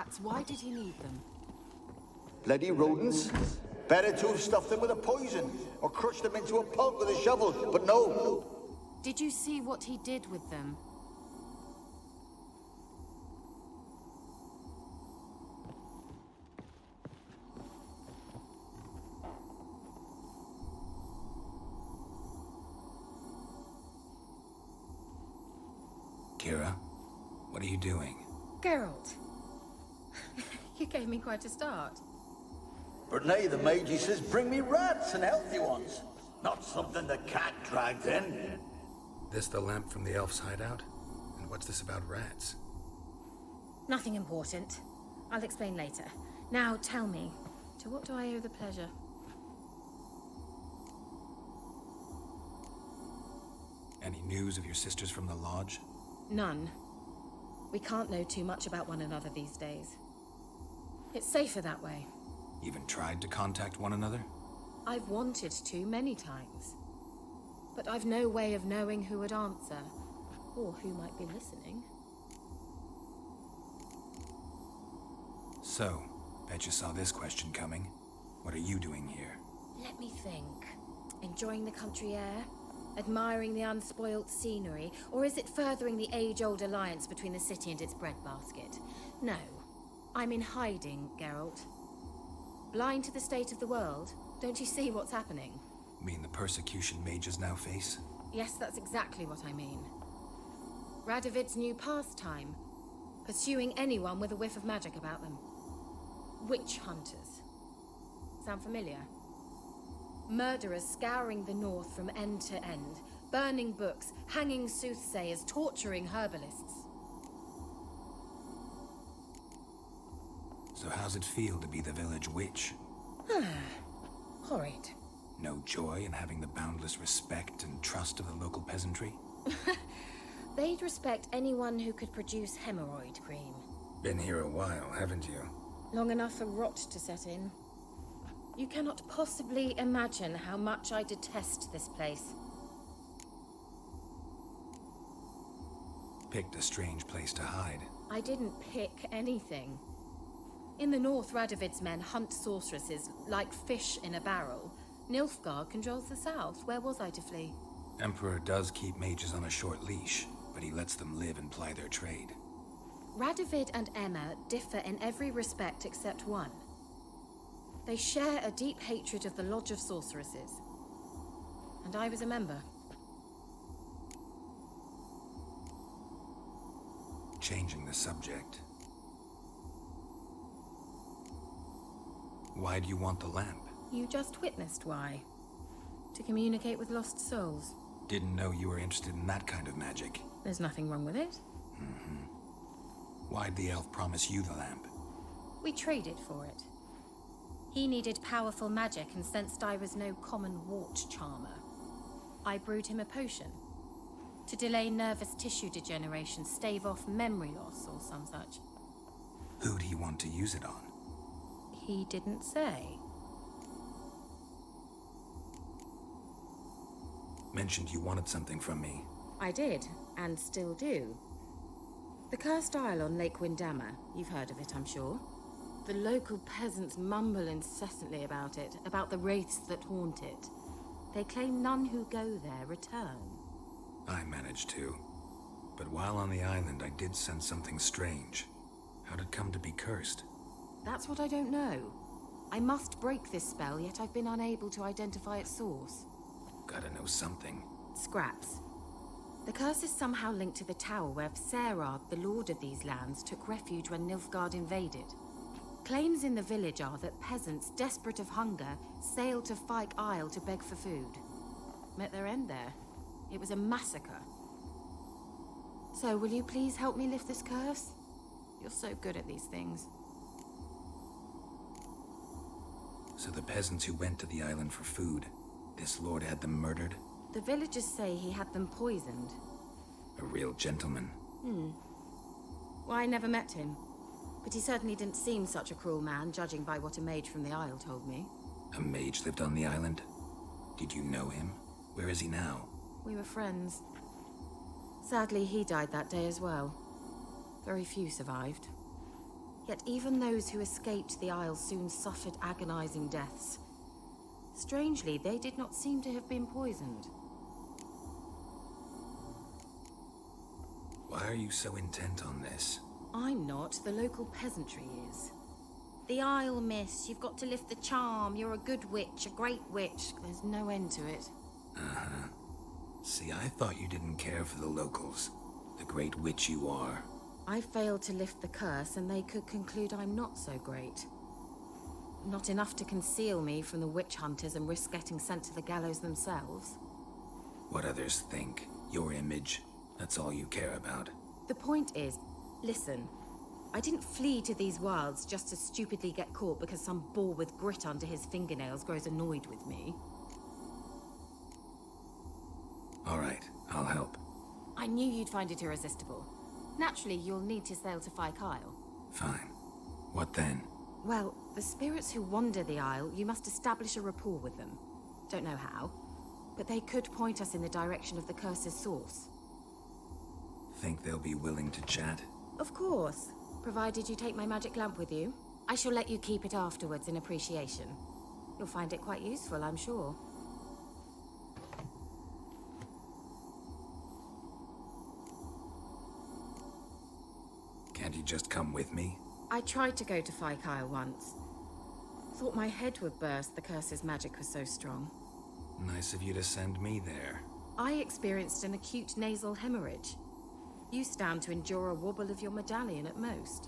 rats. Why did he need them? Bloody rodents. Better to have stuffed them with a poison, or crushed them into a pulp with a shovel, but no. Did you see what he did with them? Keira, what are you doing? Geralt. You gave me quite a start. But nay, the mage, he says, bring me rats and healthy ones. Not something the cat dragged in. This the lamp from the elf's hideout? And what's this about rats? Nothing important. I'll explain later. Now tell me, to what do I owe the pleasure? Any news of your sisters from the lodge? None. We can't know too much about one another these days. It's safer that way. Even tried to contact one another? I've wanted to many times. But I've no way of knowing who would answer, or who might be listening. So, bet you saw this question coming. What are you doing here? Let me think. Enjoying the country air? Admiring the unspoilt scenery? Or is it furthering the age-old alliance between the city and its breadbasket? No. I'm in hiding, Geralt. Blind to the state of the world? Don't you see what's happening? Mean the persecution mages now face? Yes, that's exactly what I mean. Radovid's new pastime. Pursuing anyone with a whiff of magic about them. Witch hunters. Sound familiar? Murderers scouring the north from end to end. Burning books, hanging soothsayers, torturing herbalists. So how's it feel to be the village witch? Horrid. No joy in having the boundless respect and trust of the local peasantry? They'd respect anyone who could produce hemorrhoid cream. Been here a while, haven't you? Long enough for rot to set in. You cannot possibly imagine how much I detest this place. Picked a strange place to hide. I didn't pick anything. In the north, Radovid's men hunt sorceresses like fish in a barrel. Nilfgaard controls the south. Where was I to flee? Emperor does keep mages on a short leash, but he lets them live and ply their trade. Radovid and Emma differ in every respect except one. They share a deep hatred of the Lodge of Sorceresses. And I was a member. Changing the subject. Why do you want the lamp? You just witnessed why. To communicate with lost souls. Didn't know you were interested in that kind of magic. There's nothing wrong with it. Why'd the elf promise you the lamp? We traded for it. He needed powerful magic and sensed I was no common wart charmer. I brewed him a potion. To delay nervous tissue degeneration, stave off memory loss or some such. Who'd he want to use it on? He didn't say. Mentioned you wanted something from me. I did, and still do. The cursed isle on Lake Windammer. You've heard of it, I'm sure. The local peasants mumble incessantly about it, about the wraiths that haunt it. They claim none who go there return. I managed to. But while on the island, I did sense something strange. How'd it come to be cursed? That's what I don't know. I must break this spell, yet I've been unable to identify its source. Gotta know something. Scraps. The curse is somehow linked to the tower where Serard, the lord of these lands, took refuge when Nilfgaard invaded. Claims in the village are that peasants, desperate of hunger, sailed to Fyke Isle to beg for food. Met their end there. It was a massacre. So, will you please help me lift this curse? You're so good at these things. So the peasants who went to the island for food, this lord had them murdered? The villagers say he had them poisoned. A real gentleman. Well, I never met him. But he certainly didn't seem such a cruel man, judging by what a mage from the Isle told me. A mage lived on the island? Did you know him? Where is he now? We were friends. Sadly, he died that day as well. Very few survived. Yet even those who escaped the Isle soon suffered agonizing deaths. Strangely, they did not seem to have been poisoned. Why are you so intent on this? I'm not, the local peasantry is. The Isle, miss, you've got to lift the charm. You're a good witch, a great witch. There's no end to it. Uh-huh. See, I thought you didn't care for the locals. The great witch you are. I failed to lift the curse, and they could conclude I'm not so great. Not enough to conceal me from the witch hunters and risk getting sent to the gallows themselves. What others think, your image, that's all you care about. The point is, listen, I didn't flee to these wilds just to stupidly get caught because some boar with grit under his fingernails grows annoyed with me. All right, I'll help. I knew you'd find it irresistible. Naturally, you'll need to sail to Kyle. Fine. What then? Well, the spirits who wander the Isle, you must establish a rapport with them. Don't know how, but they could point us in the direction of the curse's source. Think they'll be willing to chat? Of course, provided you take my magic lamp with you. I shall let you keep it afterwards in appreciation. You'll find it quite useful, I'm sure. Can't you just come with me? I tried to go to Kyle once. Thought my head would burst, the curse's magic was so strong. Nice of you to send me there. I experienced an acute nasal hemorrhage. You stand to endure a wobble of your medallion at most.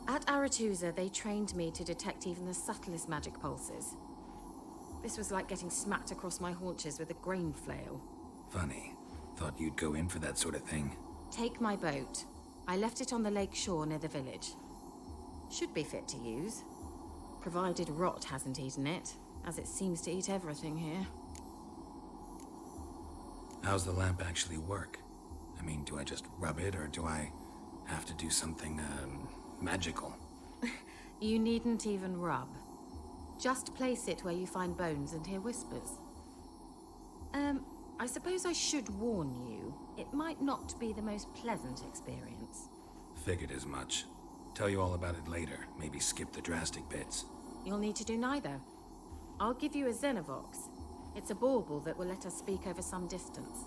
At Aretusa, they trained me to detect even the subtlest magic pulses. This was like getting smacked across my haunches with a grain flail. Funny. Thought you'd go in for that sort of thing. Take my boat. I left it on the lake shore near the village. Should be fit to use. Provided rot hasn't eaten it, as it seems to eat everything here. How's the lamp actually work? I mean, do I just rub it, or do I have to do something, magical? You needn't even rub. Just place it where you find bones and hear whispers. I suppose I should warn you, it might not be the most pleasant experience. Figured as much. Tell you all about it later, maybe skip the drastic bits. You'll need to do neither. I'll give you a Xenovox. It's a bauble that will let us speak over some distance.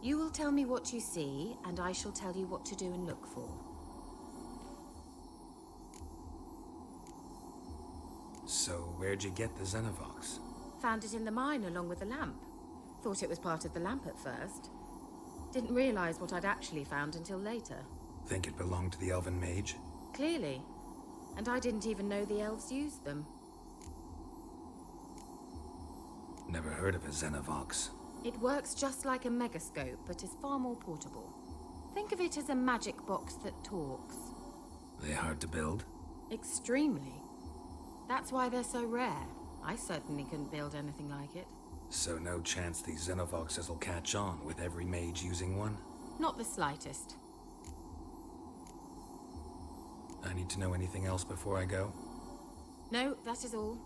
You will tell me what you see, and I shall tell you what to do and look for. So, where'd you get the Xenovox? Found it in the mine along with the lamp. Thought it was part of the lamp at first. Didn't realize what I'd actually found until later. Think it belonged to the elven mage? Clearly. And I didn't even know the elves used them. Never heard of a Xenovox. It works just like a megascope, but is far more portable. Think of it as a magic box that talks. They hard to build? Extremely. That's why they're so rare. I certainly couldn't build anything like it. So no chance these Xenovoxes will catch on with every mage using one? Not the slightest. I need to know anything else before I go? No, that is all.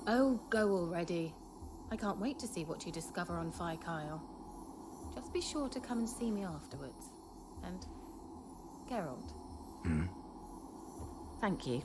Oh, go already. I can't wait to see what you discover on Kyle. Just be sure to come and see me afterwards. And Geralt. Hmm? Thank you.